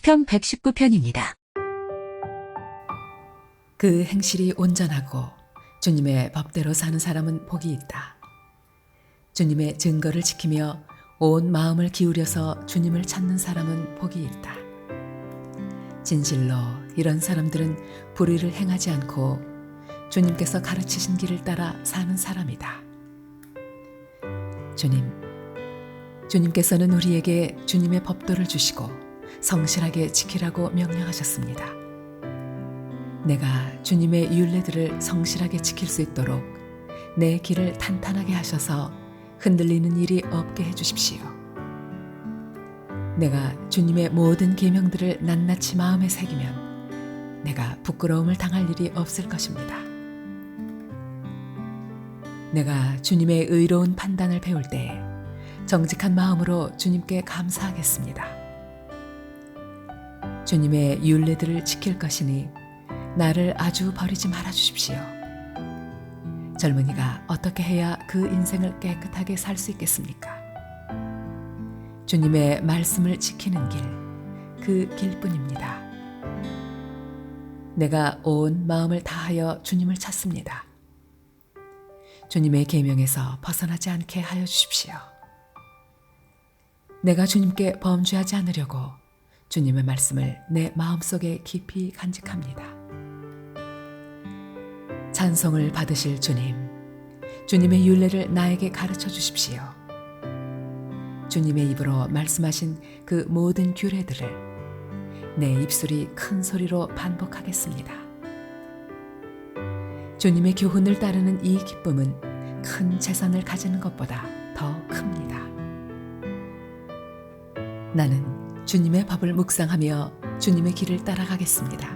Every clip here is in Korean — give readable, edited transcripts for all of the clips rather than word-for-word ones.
시편 119편입니다. 그 행실이 온전하고 주님의 법대로 사는 사람은 복이 있다. 주님의 증거를 지키며 온 마음을 기울여서 주님을 찾는 사람은 복이 있다. 진실로 이런 사람들은 불의를 행하지 않고 주님께서 가르치신 길을 따라 사는 사람이다. 주님께서는 우리에게 주님의 법도를 주시고 성실하게 지키라고 명령하셨습니다. 내가 주님의 율례들을 성실하게 지킬 수 있도록 내 길을 탄탄하게 하셔서 흔들리는 일이 없게 해주십시오. 내가 주님의 모든 계명들을 낱낱이 마음에 새기면 내가 부끄러움을 당할 일이 없을 것입니다. 내가 주님의 의로운 판단을 배울 때에 정직한 마음으로 주님께 감사하겠습니다. 주님의 율례들을 지킬 것이니 나를 아주 버리지 말아 주십시오. 젊은이가 어떻게 해야 그 인생을 깨끗하게 살 수 있겠습니까? 주님의 말씀을 지키는 길, 그 길뿐입니다. 내가 온 마음을 다하여 주님을 찾습니다. 주님의 계명에서 벗어나지 않게 하여 주십시오. 내가 주님께 범죄하지 않으려고 주님의 말씀을 내 마음속에 깊이 간직합니다. 찬송을 받으실 주님의 율례를 나에게 가르쳐 주십시오. 주님의 입으로 말씀하신 그 모든 규례들을 내 입술이 큰 소리로 반복하겠습니다. 주님의 교훈을 따르는 이 기쁨은 큰 재산을 가지는 것보다 더 큽니다. 나는 주님의 법을 묵상하며 주님의 길을 따라가겠습니다.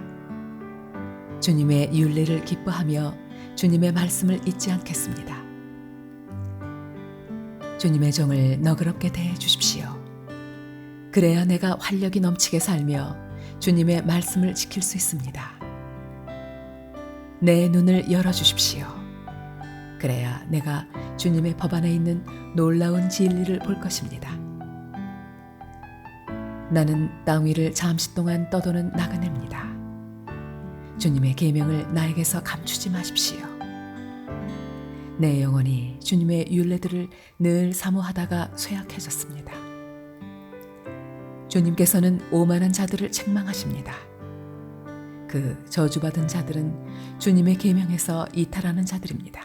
주님의 율례를 기뻐하며 주님의 말씀을 잊지 않겠습니다. 주님의 종을 너그럽게 대해 주십시오. 그래야 내가 활력이 넘치게 살며 주님의 말씀을 지킬 수 있습니다. 내 눈을 열어주십시오. 그래야 내가 주님의 법 안에 있는 놀라운 진리를 볼 것입니다. 나는 땅 위를 잠시 동안 떠도는 나그네입니다. 주님의 계명을 나에게서 감추지 마십시오. 내 영혼이 주님의 율례들을 늘 사모하다가 쇠약해졌습니다. 주님께서는 오만한 자들을 책망하십니다. 그 저주받은 자들은 주님의 계명에서 이탈하는 자들입니다.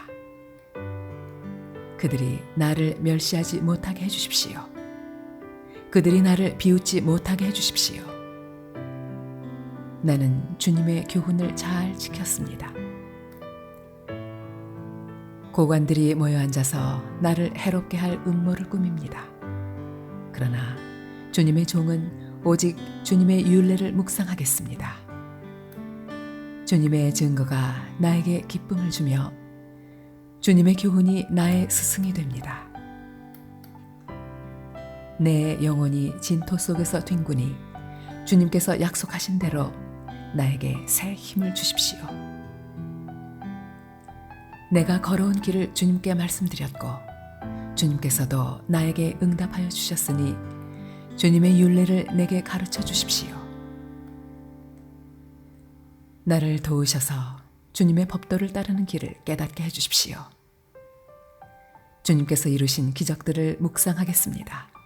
그들이 나를 멸시하지 못하게 해주십시오. 그들이 나를 비웃지 못하게 해주십시오. 나는 주님의 교훈을 잘 지켰습니다. 고관들이 모여 앉아서 나를 해롭게 할 음모를 꾸밉니다. 그러나 주님의 종은 오직 주님의 율례를 묵상하겠습니다. 주님의 증거가 나에게 기쁨을 주며 주님의 교훈이 나의 스승이 됩니다. 내 영혼이 진토 속에서 뒹구니 주님께서 약속하신 대로 나에게 새 힘을 주십시오. 내가 걸어온 길을 주님께 말씀드렸고 주님께서도 나에게 응답하여 주셨으니 주님의 율례를 내게 가르쳐 주십시오. 나를 도우셔서 주님의 법도를 따르는 길을 깨닫게 해 주십시오. 주님께서 이루신 기적들을 묵상하겠습니다.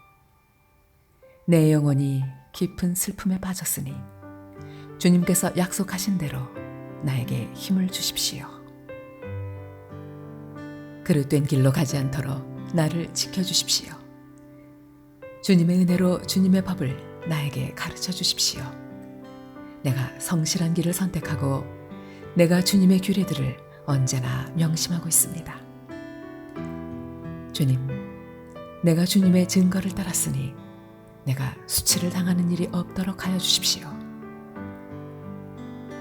내 영혼이 깊은 슬픔에 빠졌으니 주님께서 약속하신 대로 나에게 힘을 주십시오. 그릇된 길로 가지 않도록 나를 지켜주십시오. 주님의 은혜로 주님의 법을 나에게 가르쳐 주십시오. 내가 성실한 길을 선택하고 내가 주님의 규례들을 언제나 명심하고 있습니다. 주님, 내가 주님의 증거를 따랐으니 내가 수치를 당하는 일이 없도록 하여 주십시오.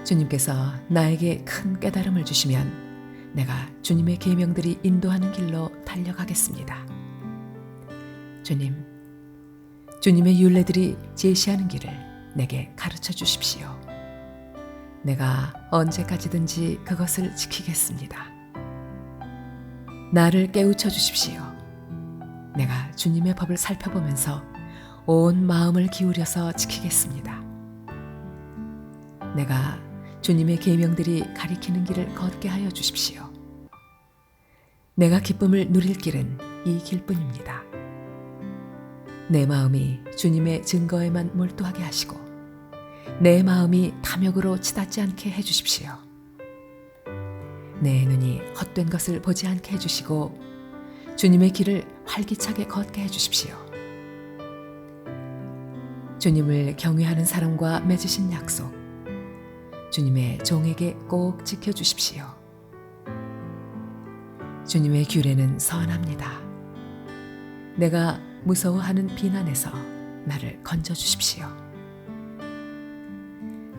주님께서 나에게 큰 깨달음을 주시면 내가 주님의 계명들이 인도하는 길로 달려가겠습니다. 주님의 율례들이 제시하는 길을 내게 가르쳐 주십시오. 내가 언제까지든지 그것을 지키겠습니다. 나를 깨우쳐 주십시오. 내가 주님의 법을 살펴보면서 온 마음을 기울여서 지키겠습니다. 내가 주님의 계명들이 가리키는 길을 걷게 하여 주십시오. 내가 기쁨을 누릴 길은 이 길뿐입니다. 내 마음이 주님의 증거에만 몰두하게 하시고 내 마음이 탐욕으로 치닫지 않게 해주십시오. 내 눈이 헛된 것을 보지 않게 해주시고 주님의 길을 활기차게 걷게 해주십시오. 주님을 경외하는 사람과 맺으신 약속, 주님의 종에게 꼭 지켜주십시오. 주님의 규례는 선합니다. 내가 무서워하는 비난에서 나를 건져주십시오.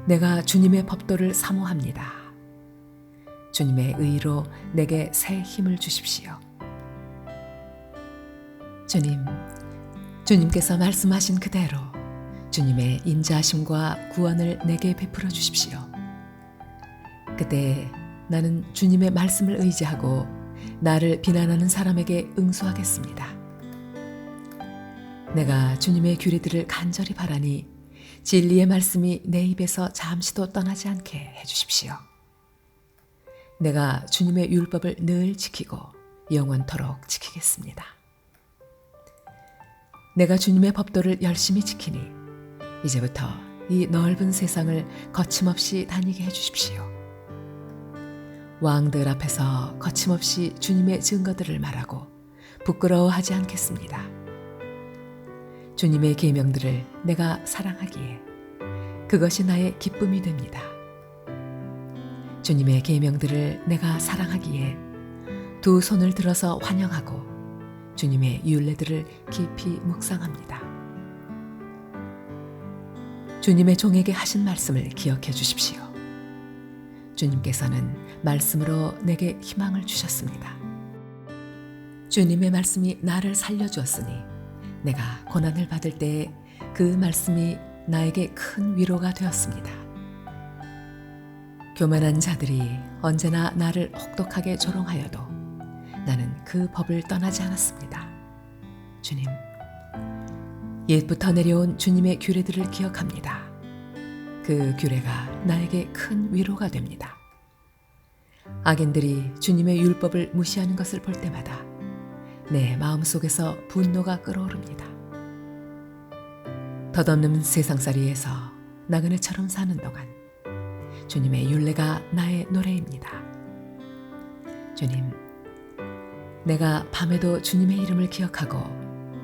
내가 주님의 법도를 사모합니다. 주님의 의로 내게 새 힘을 주십시오. 주님께서 말씀하신 그대로 주님의 인자하심과 구원을 내게 베풀어 주십시오. 그때 나는 주님의 말씀을 의지하고 나를 비난하는 사람에게 응수하겠습니다. 내가 주님의 규례들을 간절히 바라니 진리의 말씀이 내 입에서 잠시도 떠나지 않게 해주십시오. 내가 주님의 율법을 늘 지키고 영원토록 지키겠습니다. 내가 주님의 법도를 열심히 지키니 이제부터 이 넓은 세상을 거침없이 다니게 해주십시오. 왕들 앞에서 거침없이 주님의 증거들을 말하고 부끄러워하지 않겠습니다. 주님의 계명들을 내가 사랑하기에 그것이 나의 기쁨이 됩니다. 주님의 계명들을 내가 사랑하기에 두 손을 들어서 환영하고 주님의 율례들을 깊이 묵상합니다. 주님의 종에게 하신 말씀을 기억해 주십시오. 주님께서는 말씀으로 내게 희망을 주셨습니다. 주님의 말씀이 나를 살려주었으니 내가 고난을 받을 때에 그 말씀이 나에게 큰 위로가 되었습니다. 교만한 자들이 언제나 나를 혹독하게 조롱하여도 나는 그 법을 떠나지 않았습니다. 주님, 옛부터 내려온 주님의 규례들을 기억합니다. 그 규례가 나에게 큰 위로가 됩니다. 악인들이 주님의 율법을 무시하는 것을 볼 때마다 내 마음속에서 분노가 끓어오릅니다. 덧없는 세상살이에서 나그네처럼 사는 동안 주님의 율례가 나의 노래입니다. 주님, 내가 밤에도 주님의 이름을 기억하고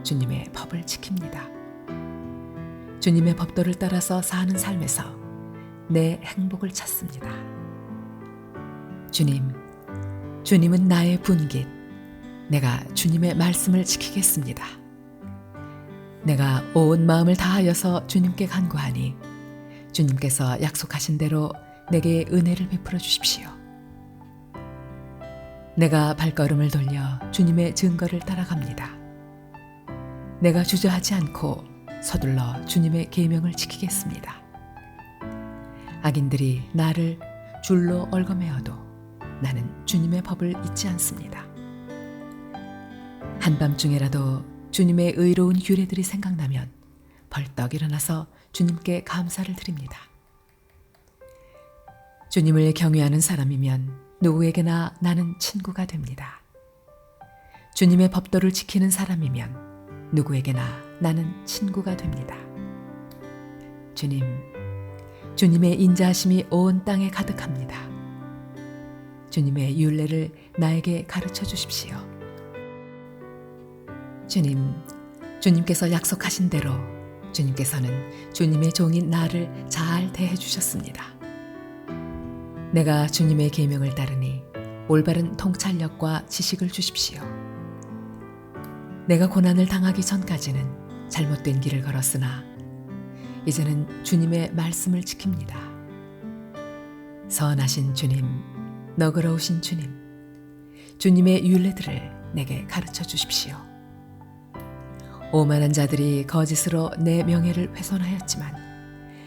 주님의 법을 지킵니다. 주님의 법도를 따라서 사는 삶에서 내 행복을 찾습니다. 주님은 나의 분깃. 내가 주님의 말씀을 지키겠습니다. 내가 온 마음을 다하여서 주님께 간구하니 주님께서 약속하신 대로 내게 은혜를 베풀어 주십시오. 내가 발걸음을 돌려 주님의 증거를 따라갑니다. 내가 주저하지 않고 서둘러 주님의 계명을 지키겠습니다. 악인들이 나를 줄로 얽어매어도 나는 주님의 법을 잊지 않습니다. 한밤중에라도 주님의 의로운 규례들이 생각나면 벌떡 일어나서 주님께 감사를 드립니다. 주님을 경외하는 사람이면 누구에게나 나는 친구가 됩니다. 주님의 법도를 지키는 사람이면 누구에게나 나는 친구가 됩니다. 주님의 인자하심이 온 땅에 가득합니다. 주님의 율례를 나에게 가르쳐 주십시오. 주님께서 약속하신 대로 주님께서는 주님의 종인 나를 잘 대해 주셨습니다. 내가 주님의 계명을 따르니 올바른 통찰력과 지식을 주십시오. 내가 고난을 당하기 전까지는 잘못된 길을 걸었으나 이제는 주님의 말씀을 지킵니다. 선하신 주님, 너그러우신 주님, 주님의 율례들을 내게 가르쳐 주십시오. 오만한 자들이 거짓으로 내 명예를 훼손하였지만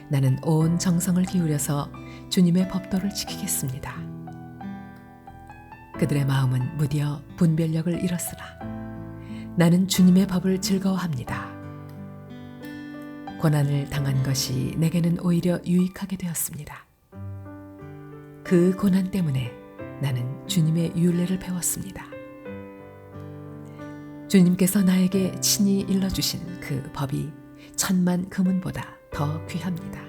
나는 온 정성을 기울여서 주님의 법도를 지키겠습니다. 그들의 마음은 무디어 분별력을 잃었으나 나는 주님의 법을 즐거워합니다. 고난을 당한 것이 내게는 오히려 유익하게 되었습니다. 그 고난 때문에 나는 주님의 율례를 배웠습니다. 주님께서 나에게 친히 일러주신 그 법이 천만 금은보다 더 귀합니다.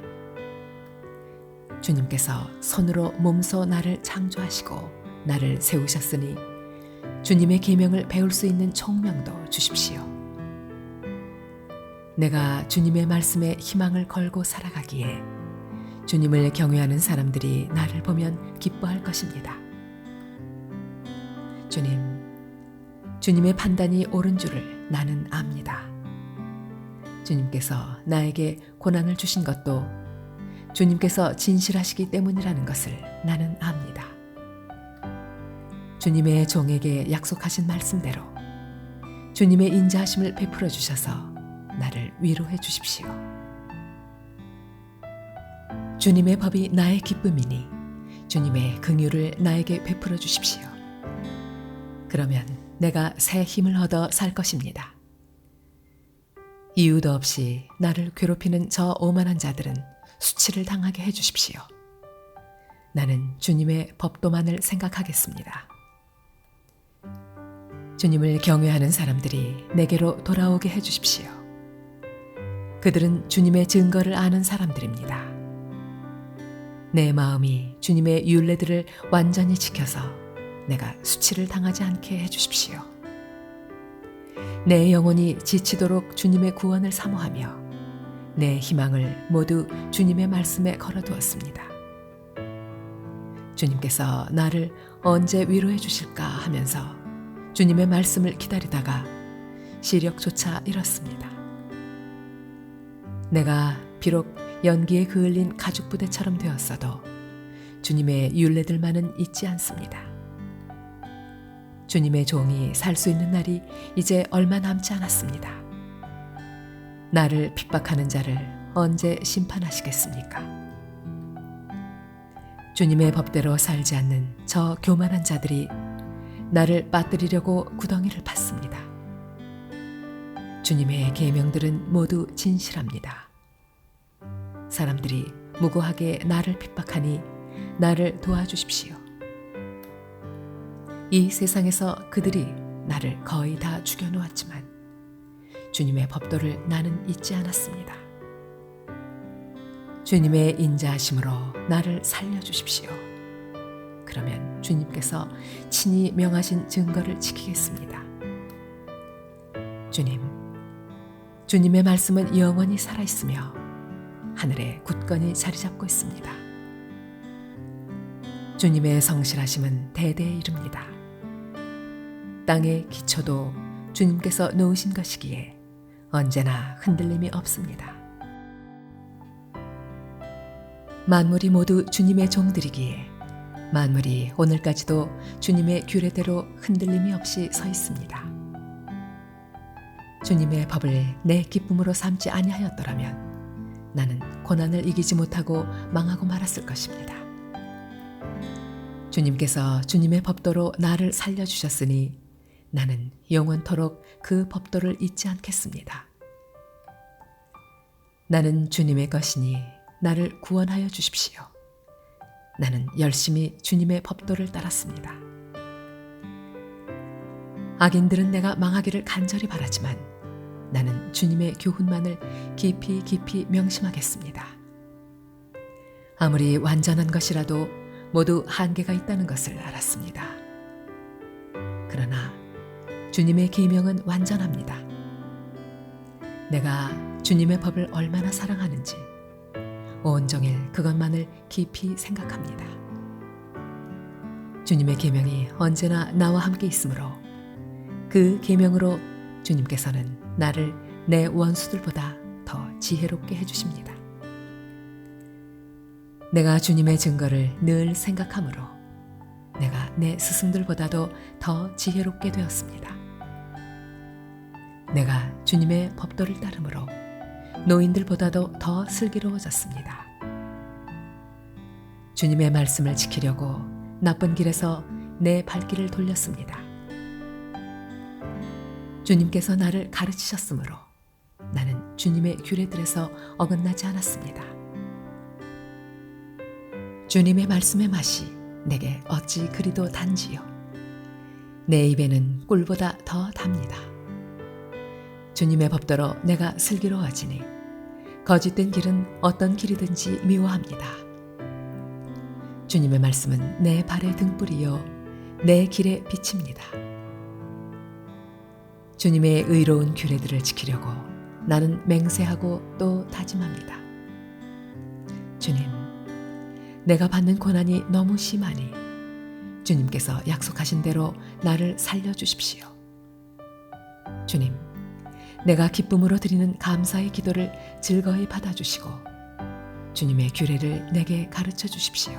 주님께서 손으로 몸소 나를 창조하시고 나를 세우셨으니 주님의 계명을 배울 수 있는 총명도 주십시오. 내가 주님의 말씀에 희망을 걸고 살아가기에 주님을 경외하는 사람들이 나를 보면 기뻐할 것입니다. 주님의 판단이 옳은 줄을 나는 압니다. 주님께서 나에게 고난을 주신 것도 주님께서 진실하시기 때문이라는 것을 나는 압니다. 주님의 종에게 약속하신 말씀대로 주님의 인자하심을 베풀어 주셔서 나를 위로해 주십시오. 주님의 법이 나의 기쁨이니 주님의 긍휼을 나에게 베풀어 주십시오. 그러면 내가 새 힘을 얻어 살 것입니다. 이유도 없이 나를 괴롭히는 저 오만한 자들은 수치를 당하게 해 주십시오. 나는 주님의 법도만을 생각하겠습니다. 주님을 경외하는 사람들이 내게로 돌아오게 해 주십시오. 그들은 주님의 증거를 아는 사람들입니다. 내 마음이 주님의 율례들을 완전히 지켜서 내가 수치를 당하지 않게 해 주십시오. 내 영혼이 지치도록 주님의 구원을 사모하며 내 희망을 모두 주님의 말씀에 걸어두었습니다. 주님께서 나를 언제 위로해 주실까 하면서 주님의 말씀을 기다리다가 시력조차 잃었습니다. 내가 비록 연기에 그을린 가죽부대처럼 되었어도 주님의 율례들만은 잊지 않습니다. 주님의 종이 살 수 있는 날이 이제 얼마 남지 않았습니다. 나를 핍박하는 자를 언제 심판하시겠습니까? 주님의 법대로 살지 않는 저 교만한 자들이 나를 빠뜨리려고 구덩이를 팠습니다. 주님의 계명들은 모두 진실합니다. 사람들이 무고하게 나를 핍박하니 나를 도와주십시오. 이 세상에서 그들이 나를 거의 다 죽여놓았지만 주님의 법도를 나는 잊지 않았습니다. 주님의 인자하심으로 나를 살려주십시오. 그러면 주님께서 친히 명하신 증거를 지키겠습니다. 주님의 말씀은 영원히 살아있으며 하늘에 굳건히 자리 잡고 있습니다. 주님의 성실하심은 대대에 이릅니다. 땅의 기초도 주님께서 놓으신 것이기에 언제나 흔들림이 없습니다. 만물이 모두 주님의 종들이기에 만물이 오늘까지도 주님의 규례대로 흔들림이 없이 서 있습니다. 주님의 법을 내 기쁨으로 삼지 아니하였더라면 나는 고난을 이기지 못하고 망하고 말았을 것입니다. 주님께서 주님의 법도로 나를 살려주셨으니 나는 영원토록 그 법도를 잊지 않겠습니다. 나는 주님의 것이니 나를 구원하여 주십시오. 나는 열심히 주님의 법도를 따랐습니다. 악인들은 내가 망하기를 간절히 바라지만 나는 주님의 교훈만을 깊이 깊이 명심하겠습니다. 아무리 완전한 것이라도 모두 한계가 있다는 것을 알았습니다. 그러나 주님의 계명은 완전합니다. 내가 주님의 법을 얼마나 사랑하는지 온종일 그것만을 깊이 생각합니다. 주님의 계명이 언제나 나와 함께 있으므로 그 계명으로 주님께서는 나를 내 원수들보다 더 지혜롭게 해주십니다. 내가 주님의 증거를 늘 생각하므로 내가 내 스승들보다도 더 지혜롭게 되었습니다. 내가 주님의 법도를 따르므로 노인들보다도 더 슬기로워졌습니다. 주님의 말씀을 지키려고 나쁜 길에서 내 발길을 돌렸습니다. 주님께서 나를 가르치셨으므로 나는 주님의 규례들에서 어긋나지 않았습니다. 주님의 말씀의 맛이 내게 어찌 그리도 단지요. 내 입에는 꿀보다 더 답니다. 주님의 법대로 내가 슬기로워지니 거짓된 길은 어떤 길이든지 미워합니다. 주님의 말씀은 내 발의 등불이요 내 길의 빛입니다. 주님의 의로운 규례들을 지키려고 나는 맹세하고 또 다짐합니다. 주님, 내가 받는 고난이 너무 심하니 주님께서 약속하신 대로 나를 살려주십시오. 주님, 내가 기쁨으로 드리는 감사의 기도를 즐거이 받아주시고 주님의 규례를 내게 가르쳐 주십시오.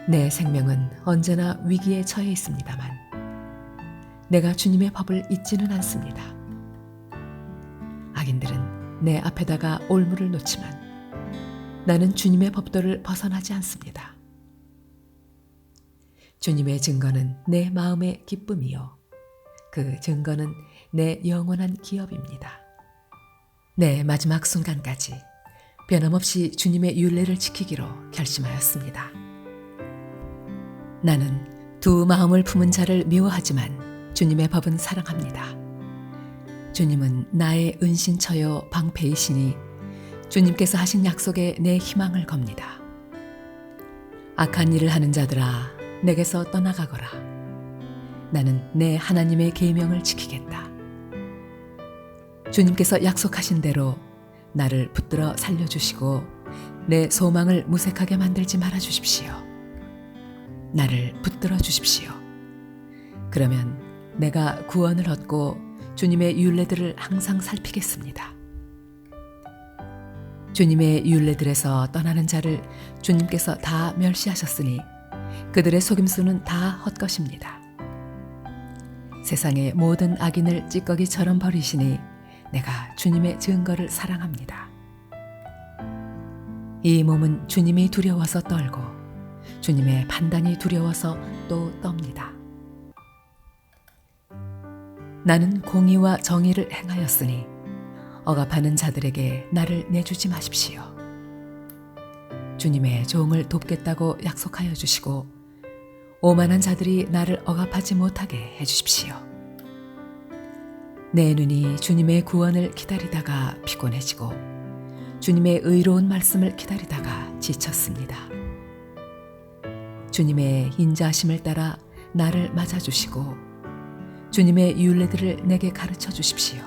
내 생명은 언제나 위기에 처해 있습니다만 내가 주님의 법을 잊지는 않습니다. 악인들은 내 앞에다가 올무를 놓지만 나는 주님의 법도를 벗어나지 않습니다. 주님의 증거는 내 마음의 기쁨이요 그 증거는 내 영원한 기업입니다. 내 마지막 순간까지 변함없이 주님의 율례를 지키기로 결심하였습니다. 나는 두 마음을 품은 자를 미워하지만 주님의 법은 사랑합니다. 주님은 나의 은신처요 방패이시니 주님께서 하신 약속에 내 희망을 겁니다. 악한 일을 하는 자들아 내게서 떠나가거라. 나는 내 하나님의 계명을 지키겠다. 주님께서 약속하신 대로 나를 붙들어 살려주시고 내 소망을 무색하게 만들지 말아주십시오. 나를 붙들어 주십시오. 그러면 내가 구원을 얻고 주님의 율례들을 항상 살피겠습니다. 주님의 율례들에서 떠나는 자를 주님께서 다 멸시하셨으니 그들의 속임수는 다 헛것입니다. 세상의 모든 악인을 찌꺼기처럼 버리시니 내가 주님의 증거를 사랑합니다. 이 몸은 주님이 두려워서 떨고 주님의 판단이 두려워서 또 떱니다. 나는 공의와 정의를 행하였으니 억압하는 자들에게 나를 내주지 마십시오. 주님의 종을 돕겠다고 약속하여 주시고 오만한 자들이 나를 억압하지 못하게 해주십시오. 내 눈이 주님의 구원을 기다리다가 피곤해지고 주님의 의로운 말씀을 기다리다가 지쳤습니다. 주님의 인자하심을 따라 나를 맞아주시고 주님의 율례들을 내게 가르쳐 주십시오.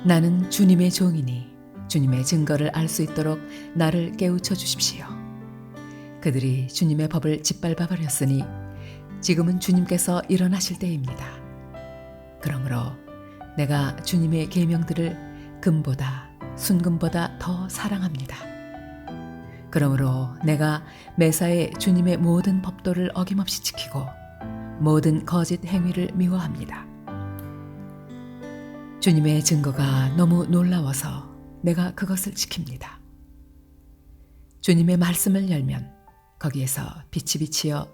나는 주님의 종이니 주님의 증거를 알 수 있도록 나를 깨우쳐 주십시오. 그들이 주님의 법을 짓밟아 버렸으니 지금은 주님께서 일어나실 때입니다. 그러므로 내가 주님의 계명들을 금보다 순금보다 더 사랑합니다. 그러므로 내가 매사에 주님의 모든 법도를 어김없이 지키고 모든 거짓 행위를 미워합니다. 주님의 증거가 너무 놀라워서 내가 그것을 지킵니다. 주님의 말씀을 열면 거기에서 빛이 비치어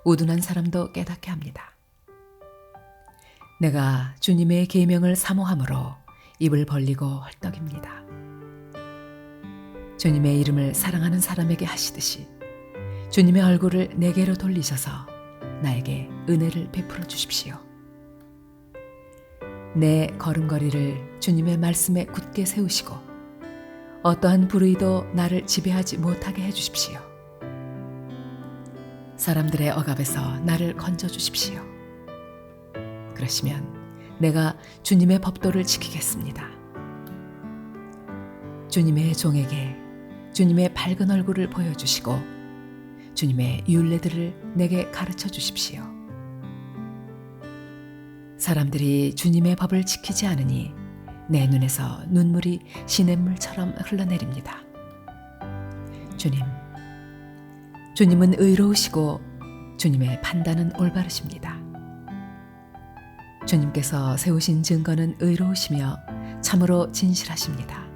우둔한 사람도 깨닫게 합니다. 내가 주님의 계명을 사모함으로 입을 벌리고 헐떡입니다. 주님의 이름을 사랑하는 사람에게 하시듯이 주님의 얼굴을 내게로 돌리셔서 나에게 은혜를 베풀어 주십시오. 내 걸음걸이를 주님의 말씀에 굳게 세우시고 어떠한 불의도 나를 지배하지 못하게 해주십시오. 사람들의 억압에서 나를 건져주십시오. 그러시면 내가 주님의 법도를 지키겠습니다. 주님의 종에게 주님의 밝은 얼굴을 보여주시고 주님의 율례들을 내게 가르쳐 주십시오. 사람들이 주님의 법을 지키지 않으니 내 눈에서 눈물이 시냇물처럼 흘러내립니다. 주님은 의로우시고 주님의 판단은 올바르십니다. 주님께서 세우신 증거는 의로우시며 참으로 진실하십니다.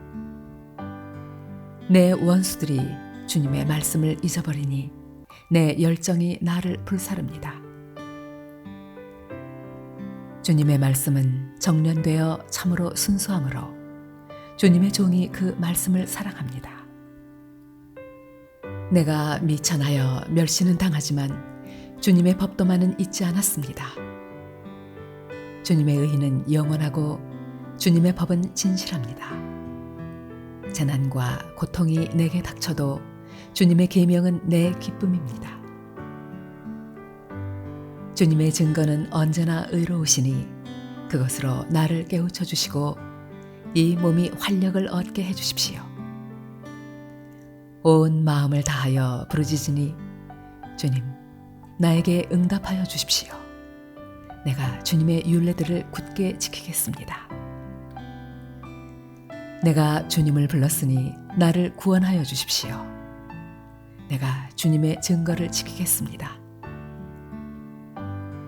내 원수들이 주님의 말씀을 잊어버리니 내 열정이 나를 불사릅니다. 주님의 말씀은 정련되어 참으로 순수함으로 주님의 종이 그 말씀을 사랑합니다. 내가 미천하여 멸시는 당하지만 주님의 법도만은 잊지 않았습니다. 주님의 의는 영원하고 주님의 법은 진실합니다. 재난과 고통이 내게 닥쳐도 주님의 계명은 내 기쁨입니다. 주님의 증거는 언제나 의로우시니 그것으로 나를 깨우쳐 주시고 이 몸이 활력을 얻게 해 주십시오. 온 마음을 다하여 부르짖으니 주님, 나에게 응답하여 주십시오. 내가 주님의 율례들을 굳게 지키겠습니다. 내가 주님을 불렀으니 나를 구원하여 주십시오. 내가 주님의 증거를 지키겠습니다.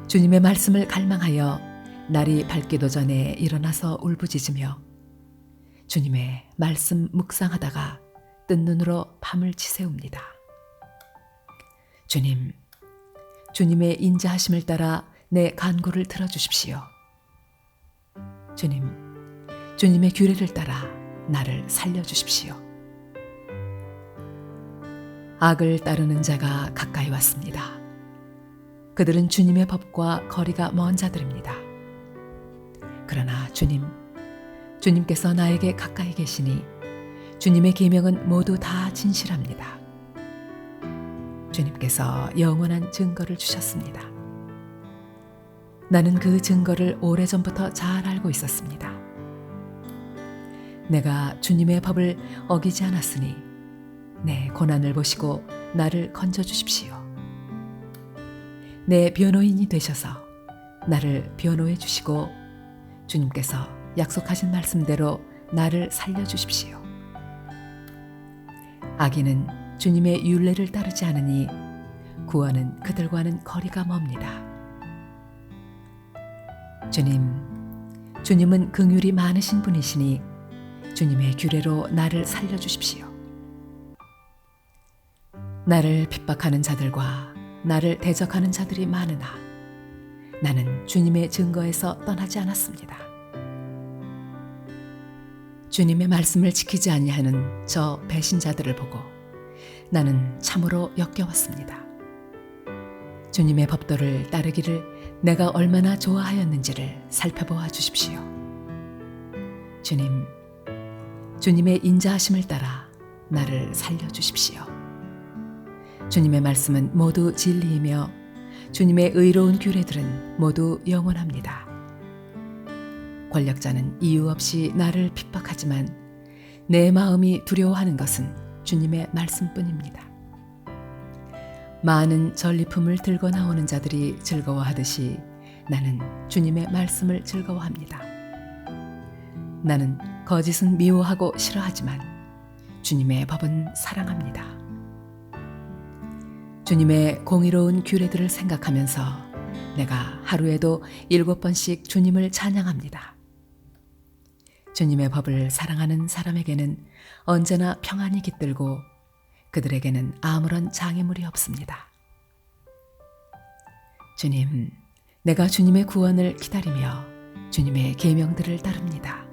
주님의 말씀을 갈망하여 날이 밝기도 전에 일어나서 울부짖으며 주님의 말씀 묵상하다가 뜬 눈으로 밤을 지새웁니다. 주님, 주님의 인자하심을 따라 내 간구를 들어주십시오. 주님, 주님의 규례를 따라 나를 살려주십시오. 악을 따르는 자가 가까이 왔습니다. 그들은 주님의 법과 거리가 먼 자들입니다. 그러나 주님께서 나에게 가까이 계시니 주님의 계명은 모두 다 진실합니다. 주님께서 영원한 증거를 주셨습니다. 나는 그 증거를 오래전부터 잘 알고 있었습니다. 내가 주님의 법을 어기지 않았으니 내 고난을 보시고 나를 건져주십시오. 내 변호인이 되셔서 나를 변호해 주시고 주님께서 약속하신 말씀대로 나를 살려주십시오. 악인은 주님의 율례를 따르지 않으니 구원은 그들과는 거리가 멉니다. 주님은 긍휼이 많으신 분이시니 주님의 규례로 나를 살려주십시오. 나를 핍박하는 자들과 나를 대적하는 자들이 많으나 나는 주님의 증거에서 떠나지 않았습니다. 주님의 말씀을 지키지 아니하는 저 배신자들을 보고 나는 참으로 역겨웠습니다. 주님의 법도를 따르기를 내가 얼마나 좋아하였는지를 살펴보아 주십시오. 주님의 인자하심을 따라 나를 살려주십시오. 주님의 말씀은 모두 진리이며 주님의 의로운 규례들은 모두 영원합니다. 권력자는 이유 없이 나를 핍박하지만 내 마음이 두려워하는 것은 주님의 말씀뿐입니다. 많은 전리품을 들고 나오는 자들이 즐거워하듯이 나는 주님의 말씀을 즐거워합니다. 나는 거짓은 미워하고 싫어하지만 주님의 법은 사랑합니다. 주님의 공의로운 규례들을 생각하면서 내가 하루에도 7번씩 주님을 찬양합니다. 주님의 법을 사랑하는 사람에게는 언제나 평안이 깃들고 그들에게는 아무런 장애물이 없습니다. 주님, 내가 주님의 구원을 기다리며 주님의 계명들을 따릅니다.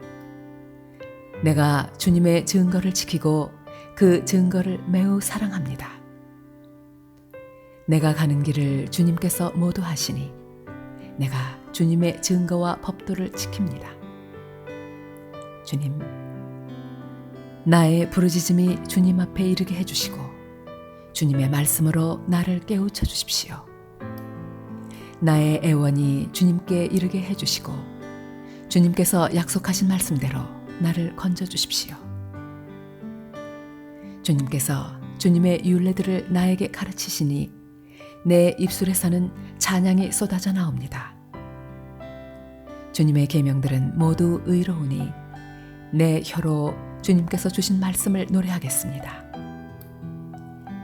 내가 주님의 증거를 지키고 그 증거를 매우 사랑합니다. 내가 가는 길을 주님께서 모두 하시니 내가 주님의 증거와 법도를 지킵니다. 주님, 나의 부르짖음이 주님 앞에 이르게 해주시고 주님의 말씀으로 나를 깨우쳐 주십시오. 나의 애원이 주님께 이르게 해주시고 주님께서 약속하신 말씀대로 나를 건져주십시오. 주님께서 주님의 율례들을 나에게 가르치시니 내 입술에서는 찬양이 쏟아져 나옵니다. 주님의 계명들은 모두 의로우니 내 혀로 주님께서 주신 말씀을 노래하겠습니다.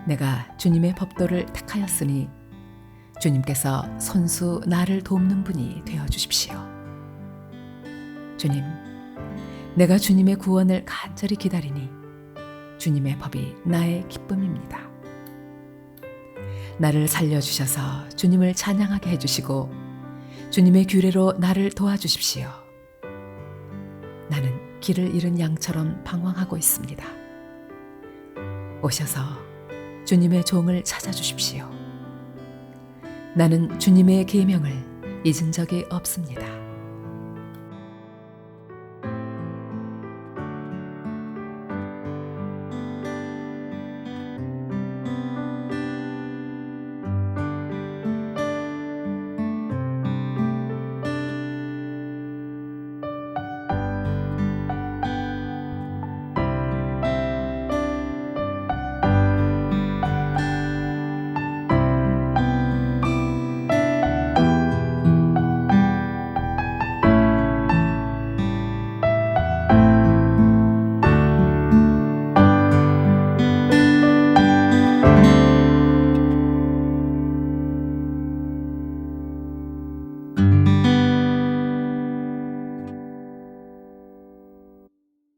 내가 주님의 법도를 택하였으니 주님께서 손수 나를 돕는 분이 되어 주십시오. 주님, 내가 주님의 구원을 간절히 기다리니 주님의 법이 나의 기쁨입니다. 나를 살려주셔서 주님을 찬양하게 해주시고 주님의 규례로 나를 도와주십시오. 나는 길을 잃은 양처럼 방황하고 있습니다. 오셔서 주님의 종을 찾아주십시오. 나는 주님의 계명을 잊은 적이 없습니다.